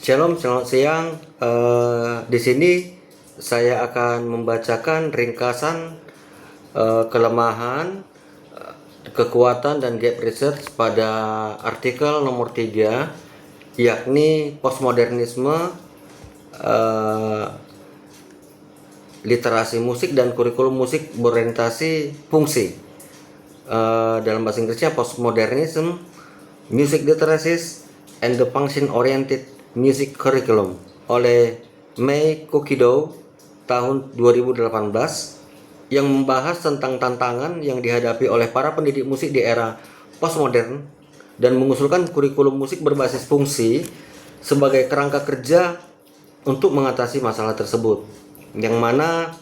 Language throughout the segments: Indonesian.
Shalom, selamat siang. Di sini saya akan membacakan ringkasan kelemahan, kekuatan dan gap research pada artikel nomor 3, yakni postmodernisme, literasi musik dan kurikulum musik berorientasi fungsi. Dalam bahasa Inggrisnya postmodernism, music literacy and the function oriented music curriculum oleh Mei Kokido tahun 2018, yang membahas tentang tantangan yang dihadapi oleh para pendidik musik di era postmodern dan mengusulkan kurikulum musik berbasis fungsi sebagai kerangka kerja untuk mengatasi masalah tersebut. Yang mana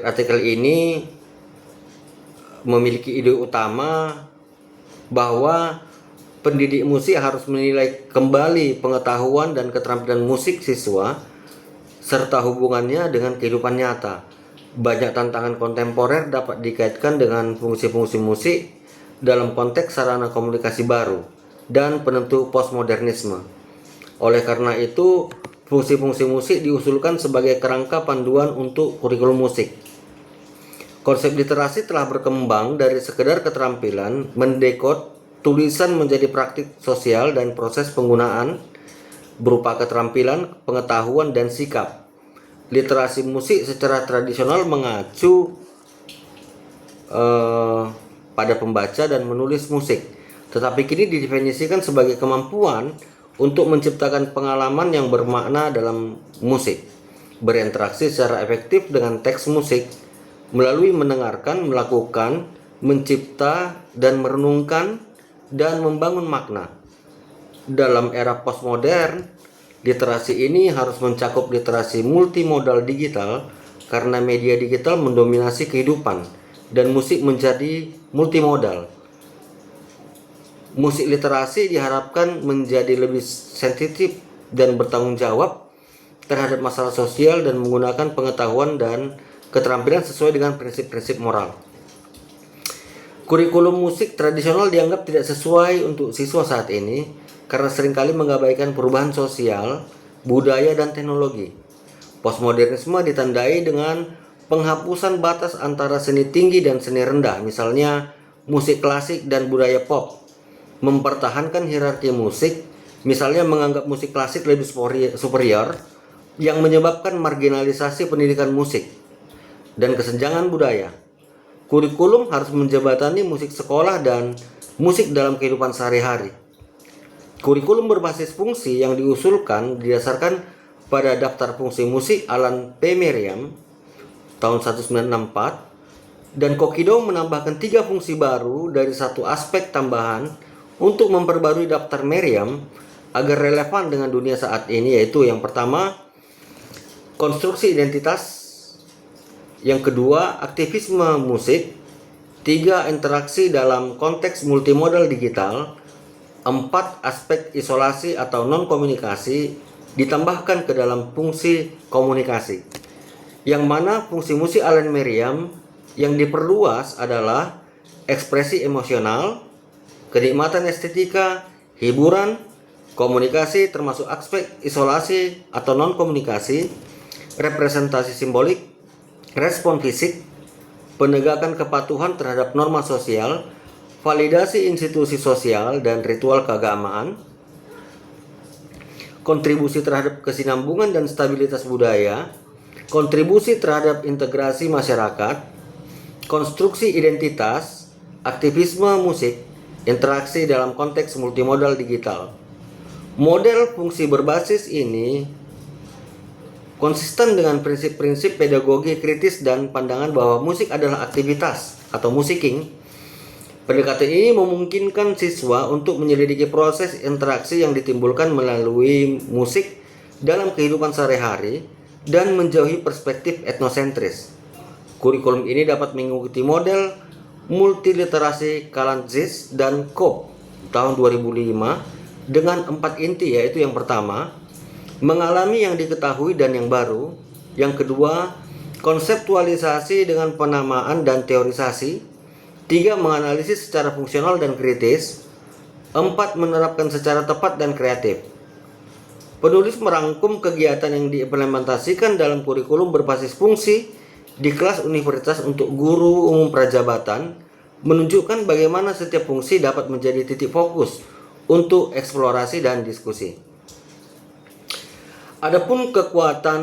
artikel ini memiliki ide utama bahwa pendidik musik harus menilai kembali pengetahuan dan keterampilan musik siswa serta hubungannya dengan kehidupan nyata. Banyak tantangan kontemporer dapat dikaitkan dengan fungsi-fungsi musik dalam konteks sarana komunikasi baru dan penentu postmodernisme. Oleh karena itu, fungsi-fungsi musik diusulkan sebagai kerangka panduan untuk kurikulum musik. Konsep literasi telah berkembang dari sekedar keterampilan mendekod tulisan menjadi praktik sosial dan proses penggunaan berupa keterampilan, pengetahuan, dan sikap. Literasi musik secara tradisional mengacu pada pembaca dan menulis musik, tetapi kini didefinisikan sebagai kemampuan untuk menciptakan pengalaman yang bermakna dalam musik, berinteraksi secara efektif dengan teks musik melalui mendengarkan, melakukan, mencipta, dan merenungkan dan membangun makna. Dalam era postmodern, literasi ini harus mencakup literasi multimodal digital karena media digital mendominasi kehidupan dan musik menjadi multimodal. Musik literasi diharapkan menjadi lebih sensitif dan bertanggung jawab terhadap masalah sosial dan menggunakan pengetahuan dan keterampilan sesuai dengan prinsip-prinsip moral. Kurikulum musik tradisional dianggap tidak sesuai untuk siswa saat ini karena seringkali mengabaikan perubahan sosial, budaya, dan teknologi. Postmodernisme ditandai dengan penghapusan batas antara seni tinggi dan seni rendah, misalnya musik klasik dan budaya pop. Mempertahankan hierarki musik, misalnya menganggap musik klasik lebih superior, yang menyebabkan marginalisasi pendidikan musik dan kesenjangan budaya. Kurikulum harus menjembatani musik sekolah dan musik dalam kehidupan sehari-hari. Kurikulum berbasis fungsi yang diusulkan didasarkan pada daftar fungsi musik Alan P. Merriam tahun 1964, dan Kokido menambahkan 3 fungsi baru dari satu aspek tambahan untuk memperbarui daftar Merriam agar relevan dengan dunia saat ini, yaitu yang pertama, konstruksi identitas, yang kedua, aktivisme musik, 3, interaksi dalam konteks multimodal digital, 4, aspek isolasi atau non-komunikasi ditambahkan ke dalam fungsi komunikasi. Yang mana fungsi musik Alan Merriam yang diperluas adalah ekspresi emosional, kenikmatan estetika, hiburan, komunikasi termasuk aspek isolasi atau non-komunikasi, representasi simbolik, respon fisik, penegakan kepatuhan terhadap norma sosial, validasi institusi sosial dan ritual keagamaan, kontribusi terhadap kesinambungan dan stabilitas budaya, kontribusi terhadap integrasi masyarakat, konstruksi identitas, aktivisme musik, interaksi dalam konteks multimodal digital. Model fungsi berbasis ini konsisten dengan prinsip-prinsip pedagogi kritis dan pandangan bahwa musik adalah aktivitas atau musiking. Pendekatan ini memungkinkan siswa untuk menyelidiki proses interaksi yang ditimbulkan melalui musik dalam kehidupan sehari-hari dan menjauhi perspektif etnosentris. Kurikulum ini dapat mengikuti model multiliterasi Kalantzis dan Kopp tahun 2005 dengan 4 inti, yaitu yang pertama, mengalami yang diketahui dan yang baru. Yang kedua, konseptualisasi dengan penamaan dan teorisasi. 3, menganalisis secara fungsional dan kritis. 4, menerapkan secara tepat dan kreatif. Penulis merangkum kegiatan yang diimplementasikan dalam kurikulum berbasis fungsi di kelas universitas untuk guru umum prajabatan, menunjukkan bagaimana setiap fungsi dapat menjadi titik fokus untuk eksplorasi dan diskusi. Adapun kekuatan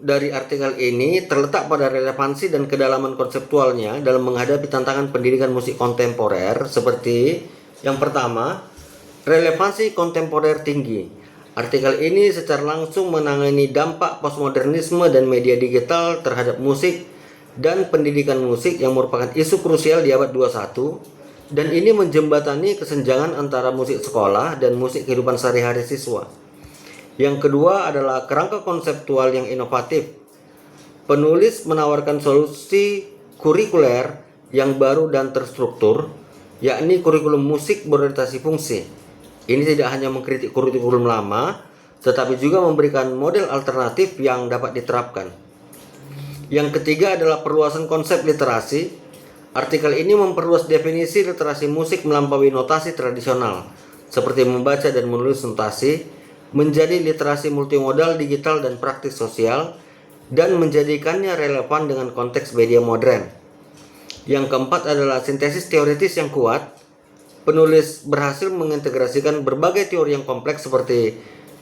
dari artikel ini terletak pada relevansi dan kedalaman konseptualnya dalam menghadapi tantangan pendidikan musik kontemporer seperti yang pertama, relevansi kontemporer tinggi. Artikel ini secara langsung menangani dampak postmodernisme dan media digital terhadap musik dan pendidikan musik yang merupakan isu krusial di abad 21, dan ini menjembatani kesenjangan antara musik sekolah dan musik kehidupan sehari-hari siswa. Yang kedua adalah kerangka konseptual yang inovatif. Penulis menawarkan solusi kurikuler yang baru dan terstruktur, yakni kurikulum musik berorientasi fungsi. Ini tidak hanya mengkritik kurikulum lama, tetapi juga memberikan model alternatif yang dapat diterapkan. Yang ketiga adalah perluasan konsep literasi. Artikel ini memperluas definisi literasi musik melampaui notasi tradisional, seperti membaca dan menulis notasi, menjadi literasi multimodal, digital, dan praktis sosial, dan menjadikannya relevan dengan konteks media modern. Yang keempat adalah sintesis teoritis yang kuat. Penulis berhasil mengintegrasikan berbagai teori yang kompleks seperti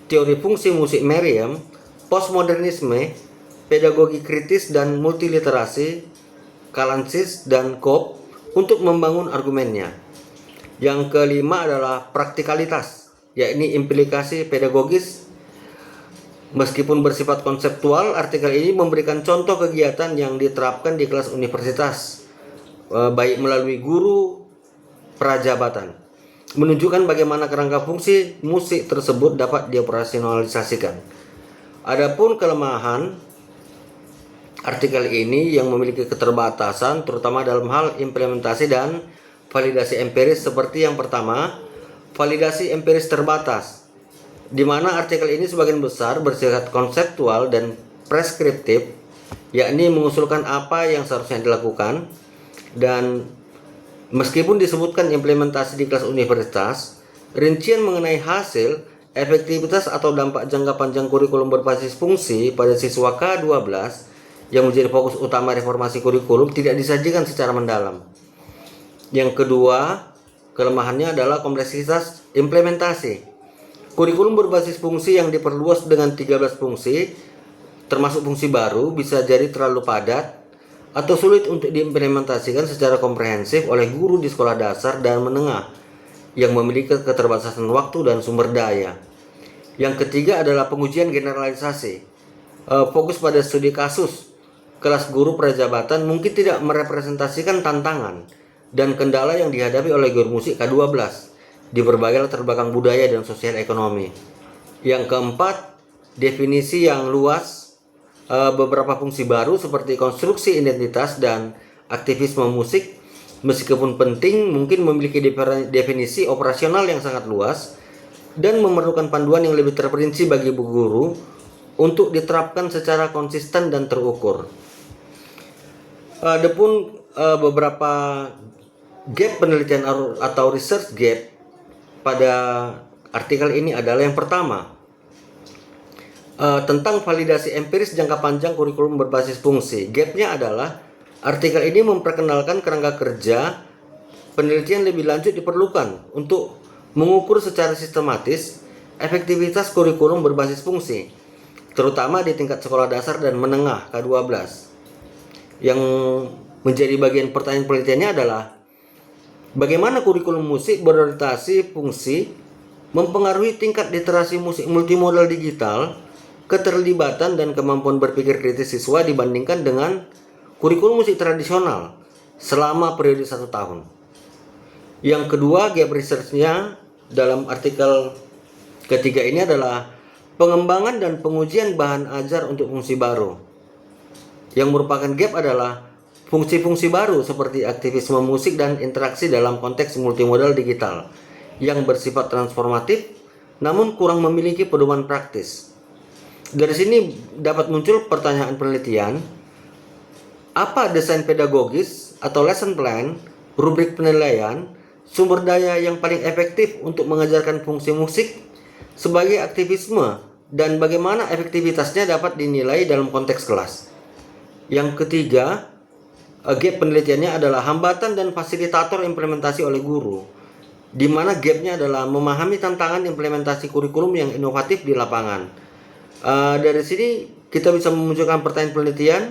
teori fungsi musik Merriam, postmodernisme, pedagogi kritis dan multiliterasi, Kalansis dan Cobb untuk membangun argumennya. Yang kelima adalah praktikalitas, yakni implikasi pedagogis. Meskipun bersifat konseptual, artikel ini memberikan contoh kegiatan yang diterapkan di kelas universitas, baik melalui guru prajabatan, menunjukkan bagaimana kerangka fungsi musik tersebut dapat dioperasionalisasikan. Adapun kelemahan artikel ini yang memiliki keterbatasan terutama dalam hal implementasi dan validasi empiris, seperti yang pertama, validasi empiris terbatas, di mana artikel ini sebagian besar bersifat konseptual dan preskriptif, yakni mengusulkan apa yang seharusnya dilakukan, dan meskipun disebutkan implementasi di kelas universitas, rincian mengenai hasil, efektivitas atau dampak jangka panjang kurikulum berbasis fungsi pada siswa K12 yang menjadi fokus utama reformasi kurikulum tidak disajikan secara mendalam. Yang kedua, kelemahannya adalah kompleksitas implementasi. Kurikulum berbasis fungsi yang diperluas dengan 13 fungsi, termasuk fungsi baru, bisa jadi terlalu padat atau sulit untuk diimplementasikan secara komprehensif oleh guru di sekolah dasar dan menengah yang memiliki keterbatasan waktu dan sumber daya. Yang ketiga adalah pengujian generalisasi. Fokus pada studi kasus, kelas guru prajabatan mungkin tidak merepresentasikan tantangan dan kendala yang dihadapi oleh guru musik K12 di berbagai latar belakang budaya dan sosial ekonomi. Yang keempat, definisi yang luas. Beberapa fungsi baru seperti konstruksi identitas dan aktivisme musik, meskipun penting, mungkin memiliki definisi operasional yang sangat luas dan memerlukan panduan yang lebih terperinci bagi bu guru untuk diterapkan secara konsisten dan terukur. Adapun beberapa gap penelitian atau research gap pada artikel ini adalah yang pertama, tentang validasi empiris jangka panjang kurikulum berbasis fungsi. Gapnya adalah artikel ini memperkenalkan kerangka kerja penelitian lebih lanjut diperlukan untuk mengukur secara sistematis efektivitas kurikulum berbasis fungsi, terutama di tingkat sekolah dasar dan menengah K12. Yang menjadi bagian pertanyaan penelitiannya adalah bagaimana kurikulum musik berorientasi fungsi mempengaruhi tingkat literasi musik multimodal digital, keterlibatan dan kemampuan berpikir kritis siswa dibandingkan dengan kurikulum musik tradisional selama periode 1 tahun. Yang kedua, gap research-nya dalam artikel ketiga ini adalah pengembangan dan pengujian bahan ajar untuk fungsi baru. Yang merupakan gap adalah fungsi-fungsi baru seperti aktivisme musik dan interaksi dalam konteks multimodal digital yang bersifat transformatif namun kurang memiliki pedoman praktis. Dari sini dapat muncul pertanyaan penelitian, apa desain pedagogis atau lesson plan, rubrik penilaian, sumber daya yang paling efektif untuk mengajarkan fungsi musik sebagai aktivisme dan bagaimana efektivitasnya dapat dinilai dalam konteks kelas. Yang ketiga, gap penelitiannya adalah hambatan dan fasilitator implementasi oleh guru, di mana gapnya adalah memahami tantangan implementasi kurikulum yang inovatif di lapangan. Dari sini kita bisa memunculkan pertanyaan penelitian,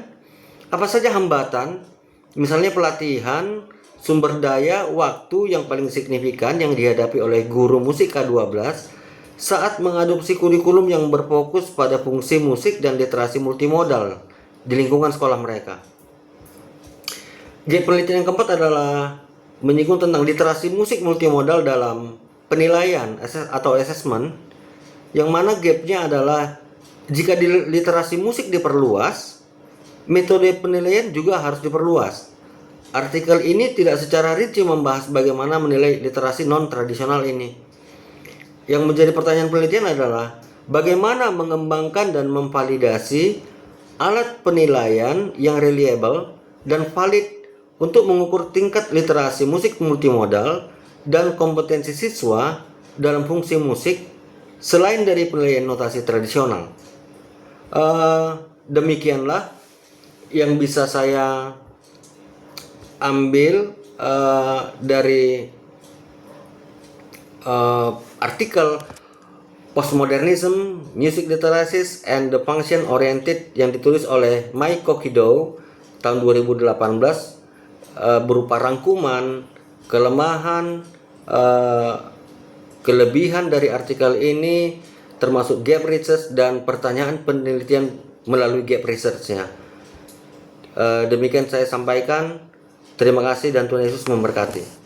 apa saja hambatan, misalnya pelatihan, sumber daya, waktu yang paling signifikan yang dihadapi oleh guru musik K12 saat mengadopsi kurikulum yang berfokus pada fungsi musik dan literasi multimodal di lingkungan sekolah mereka. Gap penelitian yang keempat adalah menyinggung tentang literasi musik multimodal dalam penilaian atau assessment, yang mana gapnya adalah jika literasi musik diperluas, metode penilaian juga harus diperluas. Artikel ini tidak secara rinci membahas bagaimana menilai literasi non-tradisional ini. Yang menjadi pertanyaan penelitian adalah bagaimana mengembangkan dan memvalidasi alat penilaian yang reliable dan valid untuk mengukur tingkat literasi musik multimodal dan kompetensi siswa dalam fungsi musik selain dari penilaian notasi tradisional. Demikianlah yang bisa saya ambil dari artikel Postmodernism, Music Literacies and the Function Oriented yang ditulis oleh Mike Kokido tahun 2018, berupa rangkuman kelemahan, kelebihan dari artikel ini, termasuk gap research dan pertanyaan penelitian melalui gap research-nya. Demikian saya sampaikan. Terima kasih dan Tuhan Yesus memberkati.